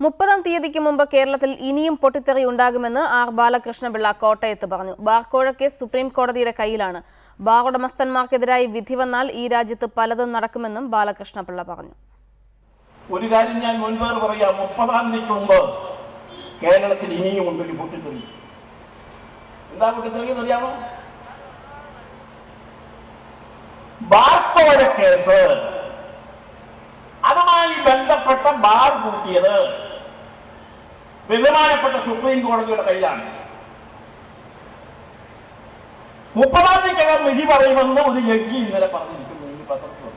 30-ാം തീയതിക്ക് മുമ്പ് കേരളത്തിൽ ഇനിയും പൊട്ടിത്തെറി ഉണ്ടാകുമെന്ന് ആർ ബാലകൃഷ്ണപിള്ള കോട്ടയത്ത് പറഞ്ഞു. ബാർ കോഴ കേസ് സുപ്രീം കോടതിയുടെ കയ്യിലാണ്. ബാർ ഉടമസ്ഥന്മാർക്കെതിരായി വിധി വന്നാൽ ഈ രാജ്യത്ത് പലതും നടക്കുമെന്നും ബാലകൃഷ്ണപിള്ള പറഞ്ഞു. ഒരു കാര്യം ഞാൻ മുൻപേ പറയാം, 30-ാം തീയതിക്ക് മുമ്പ് കേരളത്തിൽ ഇനിയും ഉണ്ടൊരു പൊട്ടിത്തെറി. എന്താ പൊട്ടിത്തെറി അറിയാമോ? ബാർ കോഴ കേസ്, അതുമായി ബന്ധപ്പെട്ട ബാർ കൂട്ടിയത് ബഹുമാനപ്പെട്ട സുപ്രീം കോടതിയുടെ കയ്യിലാണ്. 30-ാം തീയതിക്കകം വിധി പറയുമെന്ന് ഒരു ജഡ്ജി ഇന്നലെ പറഞ്ഞിരിക്കുന്നു. ഈ പത്രത്തിൽ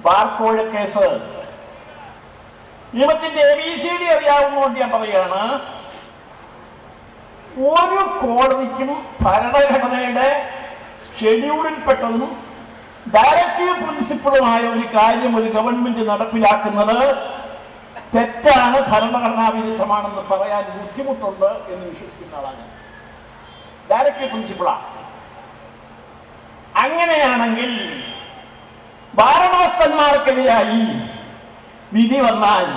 ബാർ കോഴ കേസ് നിയമത്തിന്റെ ABCD അറിയാവുന്നതുകൊണ്ട് ഞാൻ പറയുകയാണ്, ഒരു കോടതിക്കും ഭരണഘടനയുടെ ഷെഡ്യൂളിൽപ്പെട്ടതും ഡയറക്റ്റീവ് പ്രിൻസിപ്പിളുമായ ഒരു കാര്യം ഒരു ഗവൺമെന്റ് നടപ്പിലാക്കുന്നത് തെറ്റാണ്, ഭരണഘടനാ വിരുദ്ധമാണെന്ന് പറയാൻ ബുദ്ധിമുട്ടുണ്ട് എന്ന് വിശ്വസിക്കുന്ന ആളാണ്. ഡയറക്റ്റീവ് പ്രിൻസിപ്പിളാണ്. അങ്ങനെയാണെങ്കിൽ ഭരണോടമസ്ഥന്മാർക്കെതിരായി വിധി വന്നാൽ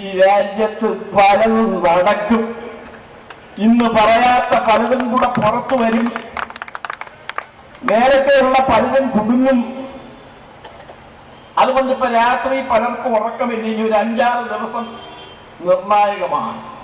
ഈ രാജ്യത്ത് പലതും നടക്കും. ഇന്ന് പറയാത്ത പലതും കൂടെ പുറത്തു വരും. നേരത്തെയുള്ള പലതും കുടുങ്ങും. അതുകൊണ്ട് ഇപ്പൊ രാത്രി പലർക്കും ഉറക്കമില്ല. ഇനി ഒരു 5-6 ദിവസം നിർണായകമാണ്.